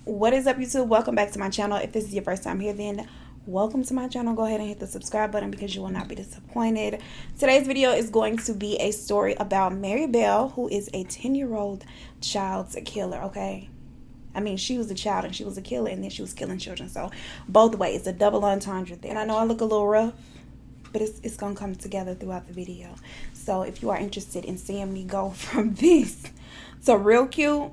What is up, YouTube? Welcome back to my channel. If this is your first time here, then welcome to my channel. Go ahead and hit the subscribe button because you will not be disappointed. Today's video is going to be a story about Mary Bell, who is a 10-year-old child's killer. Okay, I mean, she was a child and she was a killer, and then she was killing children, so both ways, a double entendre there. And I know I look a little rough, but it's gonna come together throughout the video. So if you are interested in seeing me go from this to real cute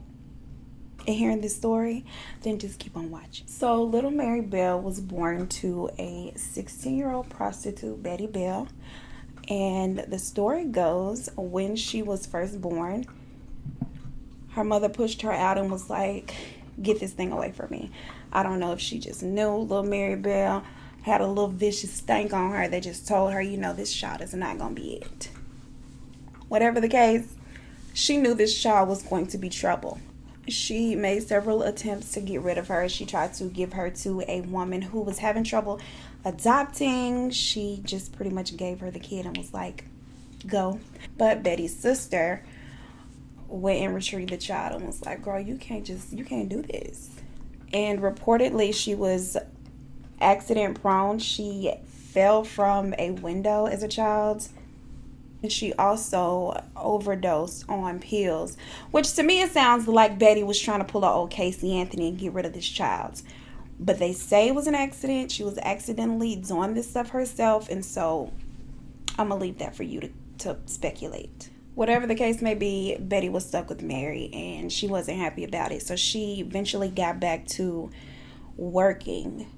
and hearing this story, then just keep on watching. So little Mary Bell was born to a 16-year-old prostitute, Betty Bell. And the story goes, when she was first born, her mother pushed her out and was like, get this thing away from me. I don't know if she just knew little Mary Bell had a little vicious stank on her that just told her, you know, this child is not gonna be it. Whatever the case, she knew this child was going to be trouble. She made several attempts to get rid of her. She tried to give her to a woman who was having trouble adopting. She just pretty much gave her the kid and was like, go. But Betty's sister went and retrieved the child and was like, girl, you can't do this. And reportedly she was accident prone. She fell from a window as a child. And she also overdosed on pills, which to me it sounds like Betty was trying to pull an old Casey Anthony and get rid of this child. But they say it was an accident. She was accidentally doing this stuff herself, and so I'm going to leave that for you to speculate. Whatever the case may be, Betty was stuck with Mary, and she wasn't happy about it. So she eventually got back to working,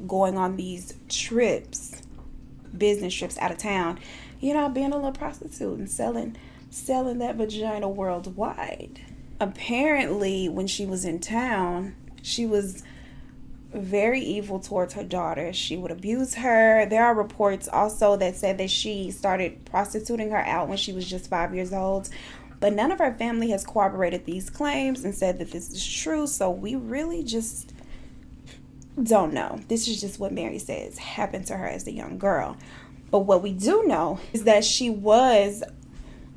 going on these trips, business trips out of town, you know, being a little prostitute and selling that vagina worldwide. Apparently, when she was in town, she was very evil towards her daughter. She would abuse her. There are reports also that said that she started prostituting her out when she was just 5 years old. But none of her family has corroborated these claims and said that this is true. So we really just don't know. This is just what Mary says happened to her as a young girl. But what we do know is that she was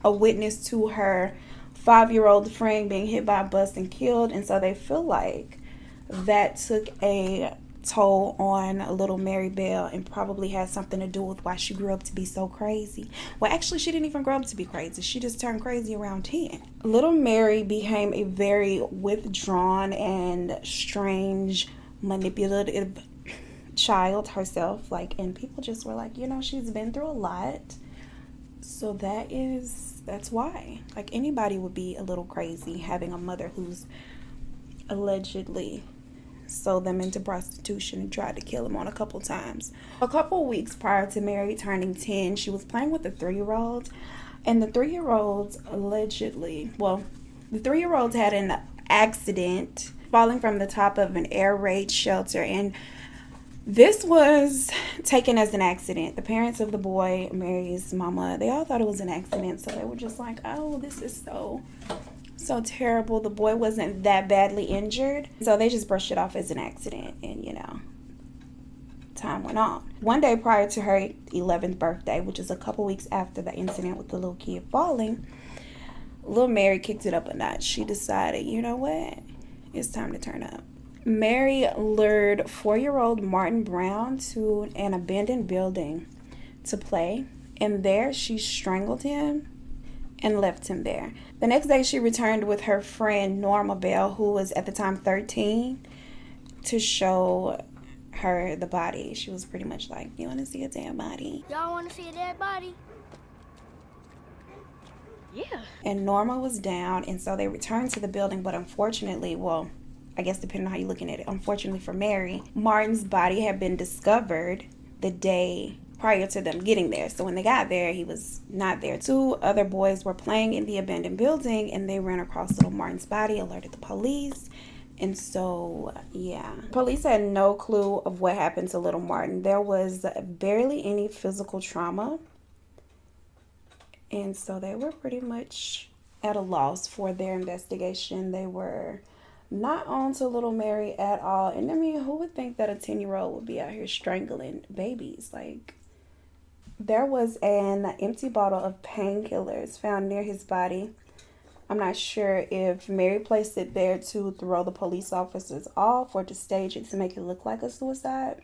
a witness to her 5-year-old friend being hit by a bus and killed. And so they feel like that took a toll on little Mary Bell and probably had something to do with why she grew up to be so crazy. Well, actually, she didn't even grow up to be crazy. She just turned crazy around 10. Little Mary became a very withdrawn and strange, manipulative child herself, and people just were like, you know, she's been through a lot, so that's why, anybody would be a little crazy having a mother who's allegedly sold them into prostitution and tried to kill them on a couple times. A couple weeks prior to Mary turning 10, she was playing with a 3-year-old, and the 3-year-old had an accident falling from the top of an air raid shelter, and this was taken as an accident. The parents of the boy, Mary's mama, they all thought it was an accident. So they were just like, oh, this is so terrible. The boy wasn't that badly injured. So they just brushed it off as an accident. And, you know, time went on. One day prior to her 11th birthday, which is a couple weeks after the incident with the little kid falling, little Mary kicked it up a notch. She decided, you know what? It's time to turn up. Mary lured 4-year-old Martin Brown to an abandoned building to play, and there she strangled him and left him there. The next day she returned with her friend Norma Bell, who was at the time 13, to show her the body. She was pretty much like, you want to see a damn body? Y'all want to see a dead body? Yeah. And Norma was down, and so they returned to the building, but unfortunately, well, I guess depending on how you're looking at it, unfortunately for Mary, Martin's body had been discovered the day prior to them getting there. So when they got there, he was not there. 2 other boys were playing in the abandoned building, and they ran across little Martin's body, alerted the police. And so, yeah. Police had no clue of what happened to little Martin. There was barely any physical trauma. And so they were pretty much at a loss for their investigation. They were not on to little Mary at all. And I mean, who would think that a 10-year-old would be out here strangling babies? There was an empty bottle of painkillers found near his body. I'm not sure if Mary placed it there to throw the police officers off or to stage it to make it look like a suicide.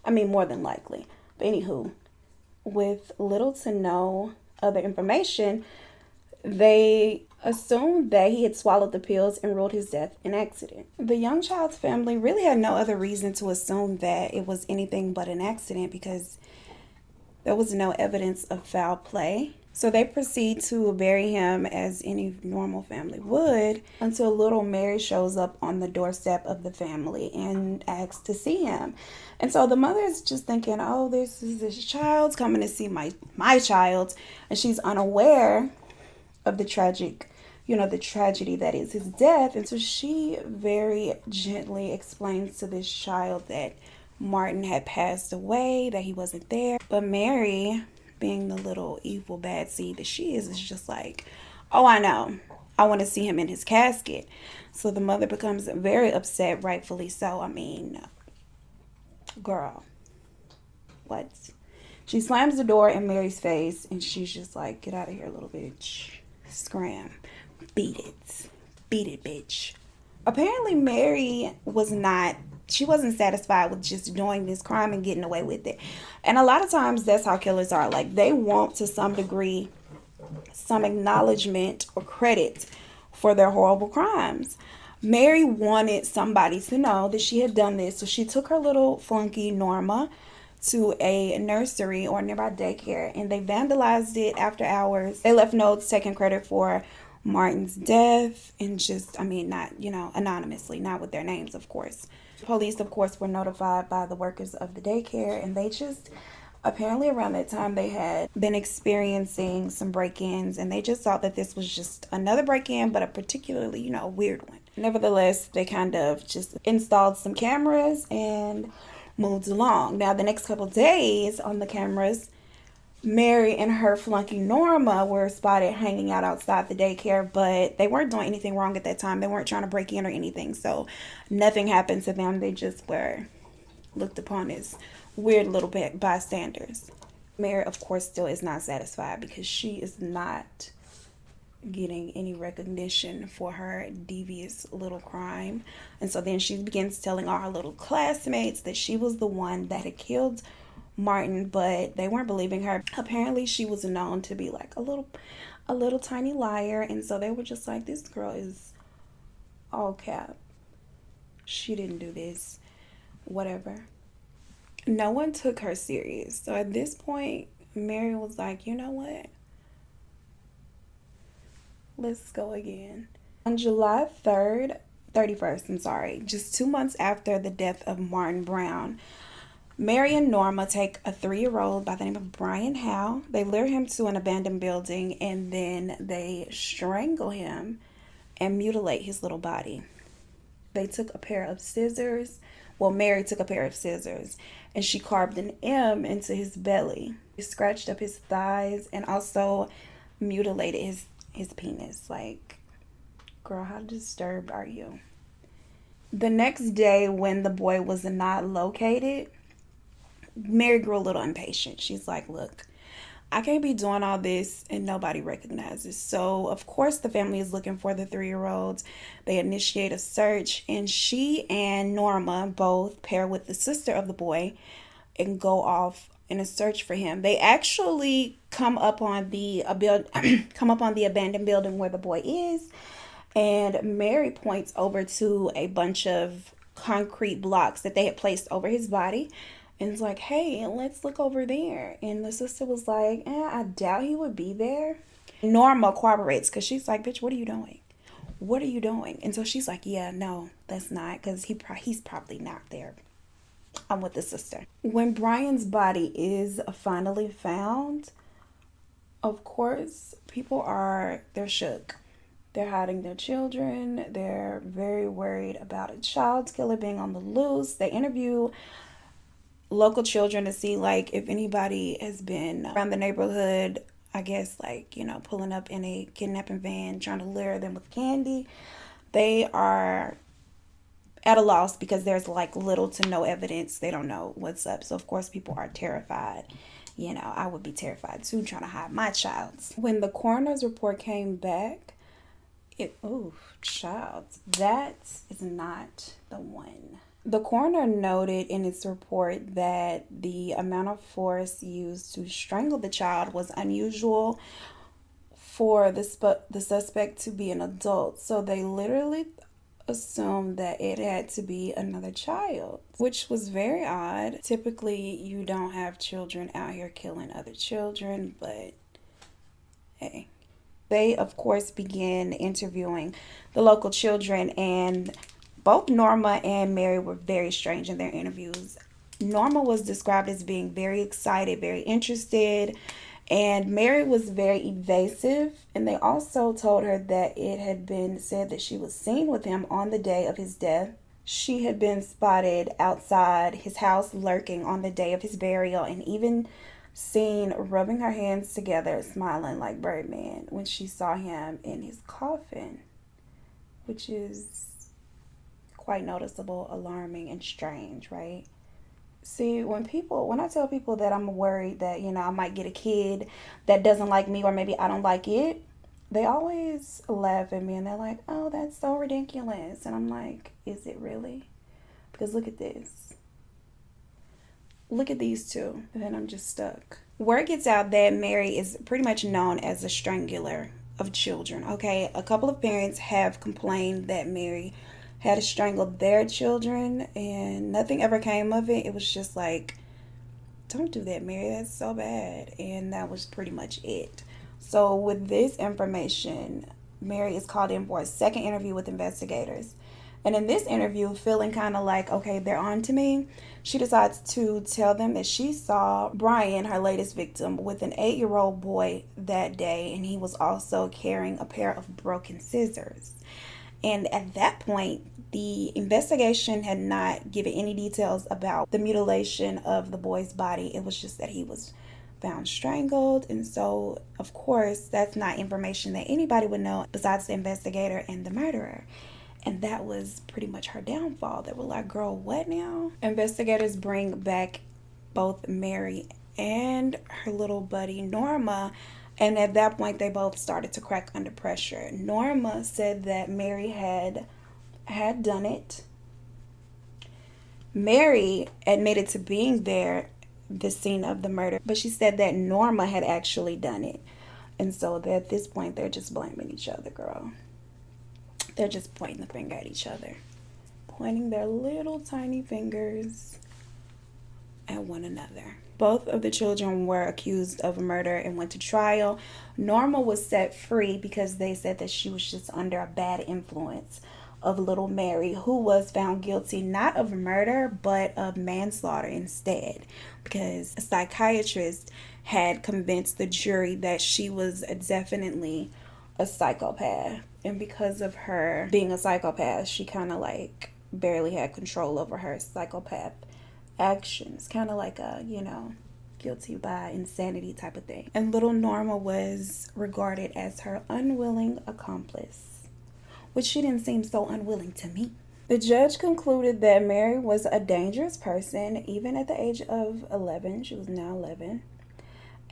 I mean, more than likely. But anywho, with little to no other information, they assumed that he had swallowed the pills and ruled his death an accident. The young child's family really had no other reason to assume that it was anything but an accident because there was no evidence of foul play. So they proceed to bury him as any normal family would until little Mary shows up on the doorstep of the family and asks to see him. And so the mother is just thinking, oh, this child's coming to see my child. And she's unaware of the tragedy that is his death. And so she very gently explains to this child that Martin had passed away, that he wasn't there. But Mary, being the little evil bad seed that she is just like, oh, I know. I want to see him in his casket. So the mother becomes very upset, rightfully so. I mean, girl, what? She slams the door in Mary's face and she's just like, get out of here, little bitch. Scram. Beat it. Beat it, bitch. Apparently Mary wasn't satisfied with just doing this crime and getting away with it. And a lot of times that's how killers are. Like, they want to some degree some acknowledgement or credit for their horrible crimes. Mary wanted somebody to know that she had done this. So she took her little flunky Norma to a nursery or nearby daycare and they vandalized it after hours. They left notes taking credit for Martin's death and just, not, anonymously, not with their names, of course. Police, of course, were notified by the workers of the daycare, and they just, apparently around that time, they had been experiencing some break-ins, and they just thought that this was just another break-in, but a particularly, weird one. Nevertheless, they kind of just installed some cameras and moved along. Now, the next couple days on the cameras, Mary and her flunky Norma were spotted hanging out outside the daycare, but they weren't doing anything wrong at that time. They weren't trying to break in or anything, so nothing happened to them. They just were looked upon as weird little bystanders. Mary, of course, still is not satisfied because she is not getting any recognition for her devious little crime. And so then she begins telling all her little classmates that she was the one that had killed Martin, but they weren't believing her. Apparently she was known to be like a little tiny liar, and so they were just like, this girl is all cap. She didn't do this. Whatever. No one took her serious. So at this point, Mary was like, you know what? Let's go again. On July 31st, just 2 months after the death of Martin Brown, Mary and Norma take a 3-year-old by the name of Brian Howe. They lure him to an abandoned building and then they strangle him and mutilate his little body. They took a pair of scissors. Well, Mary took a pair of scissors and she carved an M into his belly. She scratched up his thighs and also mutilated his penis. Like, girl, how disturbed are you? The next day when the boy was not located, Mary grew a little impatient. She's like, look, I can't be doing all this and nobody recognizes. So, of course, the family is looking for the 3-year-old. They initiate a search, and she and Norma both pair with the sister of the boy and go off in a search for him. They actually come up on the abandoned building where the boy is, and Mary points over to a bunch of concrete blocks that they had placed over his body. And it's like, hey, let's look over there. And the sister was like, I doubt he would be there. Norma corroborates because she's like, bitch, what are you doing? What are you doing? And so she's like, yeah, no, that's not, because he's probably not there. I'm with the sister. When Brian's body is finally found, of course, they're shook. They're hiding their children. They're very worried about a child killer being on the loose. They interview local children to see like if anybody has been around the neighborhood, I guess, like, pulling up in a kidnapping van trying to lure them with candy. They are at a loss because there's like little to no evidence. They don't know what's up. So of course people are terrified. I would be terrified too, trying to hide my child. When the coroner's report came back, Oh, child, that is not the one. The coroner noted in its report that the amount of force used to strangle the child was unusual for the suspect to be an adult. So they literally assumed that it had to be another child, which was very odd. Typically, you don't have children out here killing other children, but hey. They, of course, began interviewing the local children, and both Norma and Mary were very strange in their interviews. Norma was described as being very excited, very interested, and Mary was very evasive. And they also told her that it had been said that she was seen with him on the day of his death. She had been spotted outside his house lurking on the day of his burial, and even seen rubbing her hands together, smiling like Birdman when she saw him in his coffin, which is quite noticeable, alarming, and strange, right? See, when I tell people that I'm worried that, I might get a kid that doesn't like me, or maybe I don't like it, they always laugh at me and they're like, oh, that's so ridiculous. And I'm like, is it really? Because look at this. Look at these two. And then I'm just stuck. Word gets out that Mary is pretty much known as a strangler of children. Okay, a couple of parents have complained that Mary had strangled their children and nothing ever came of it. It was just like, don't do that, Mary. That's so bad. And that was pretty much it. So with this information, Mary is called in for a second interview with investigators. And in this interview, feeling kind of like, okay, they're on to me, she decides to tell them that she saw Brian, her latest victim, with an 8-year-old boy that day, and he was also carrying a pair of broken scissors. And at that point, the investigation had not given any details about the mutilation of the boy's body. It was just that he was found strangled. And so, of course, that's not information that anybody would know besides the investigator and the murderer. And that was pretty much her downfall. They were like, girl, what now? Investigators bring back both Mary and her little buddy Norma. And at that point, they both started to crack under pressure. Norma said that Mary had done it. Mary admitted to being there, the scene of the murder, but she said that Norma had actually done it. And so at this point, they're just blaming each other, girl. They're just pointing the finger at each other. Pointing their little tiny fingers at one another. Both of the children were accused of murder and went to trial. Norma was set free because they said that she was just under a bad influence of little Mary, who was found guilty not of murder but of manslaughter instead, because a psychiatrist had convinced the jury that she was definitely a psychopath. And because of her being a psychopath, she kind of like barely had control over her psychopath actions. Kind of like a, guilty by insanity type of thing. And little Norma was regarded as her unwilling accomplice, which she didn't seem so unwilling to me. The judge concluded that Mary was a dangerous person, even at the age of 11. She was now 11.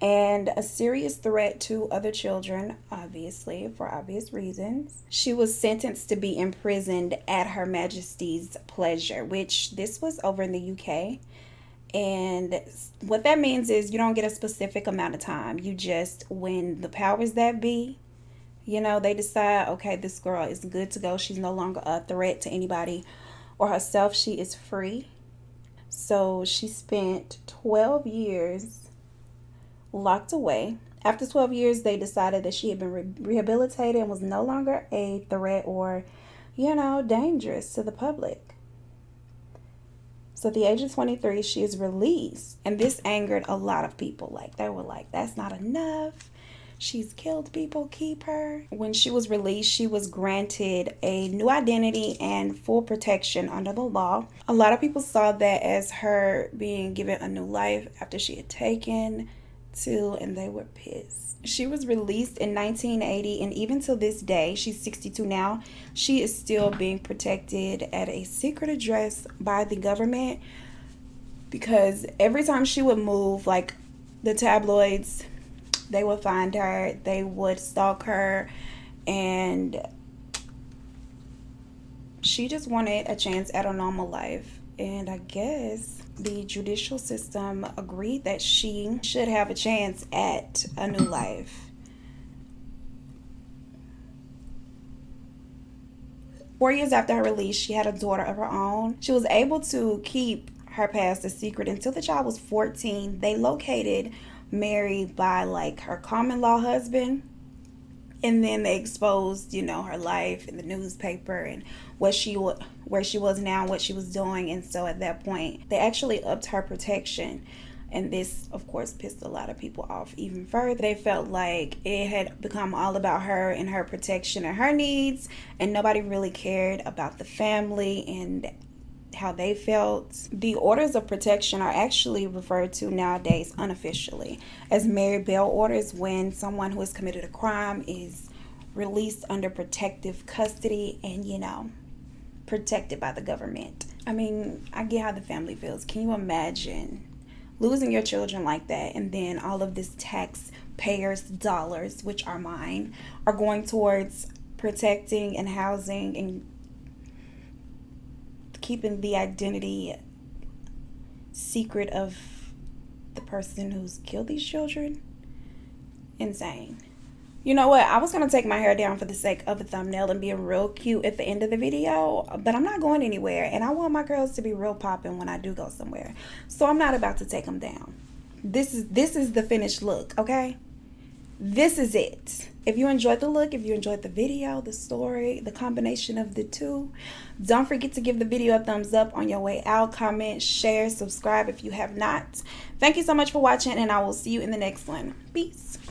And a serious threat to other children, obviously, for obvious reasons. She was sentenced to be imprisoned at Her Majesty's pleasure, which this was over in the UK. And what that means is you don't get a specific amount of time. You just, when the powers that be, they decide, okay, this girl is good to go. She's no longer a threat to anybody or herself. She is free. So she spent 12 years locked away. After 12 years, they decided that she had been rehabilitated and was no longer a threat or, dangerous to the public. So at the age of 23, she is released. And this angered a lot of people. Like, they were like, that's not enough. She's killed people, keep her. When she was released, she was granted a new identity and full protection under the law. A lot of people saw that as her being given a new life after she had taken to, and they were pissed. She was released in 1980, and even to this day, she's 62 now, she is still being protected at a secret address by the government, because every time she would move, like the tabloids, they would find her, they would stalk her, and she just wanted a chance at a normal life. And I guess the judicial system agreed that she should have a chance at a new life. 4 years after her release, she had a daughter of her own. She was able to keep her past a secret until the child was 14. They located Mary by like her common law husband, and then they exposed, her life in the newspaper and where she was now, what she was doing. And so at that point, they actually upped her protection. And this, of course, pissed a lot of people off even further. They felt like it had become all about her and her protection and her needs, and nobody really cared about the family and how they felt. The orders of protection are actually referred to nowadays unofficially as Mary Bell orders, when someone who has committed a crime is released under protective custody and, protected by the government. I mean, I get how the family feels. Can you imagine losing your children like that, and then all of this taxpayers' dollars, which are mine, are going towards protecting and housing and keeping the identity secret of the person who's killed these children? Insane. You know what? I was going to take my hair down for the sake of a thumbnail and being real cute at the end of the video, but I'm not going anywhere, and I want my girls to be real popping when I do go somewhere. So I'm not about to take them down. This is the finished look, okay? This is it. If you enjoyed the look, if you enjoyed the video, the story, the combination of the two, don't forget to give the video a thumbs up on your way out. Comment, share, subscribe if you have not. Thank you so much for watching, and I will see you in the next one. Peace.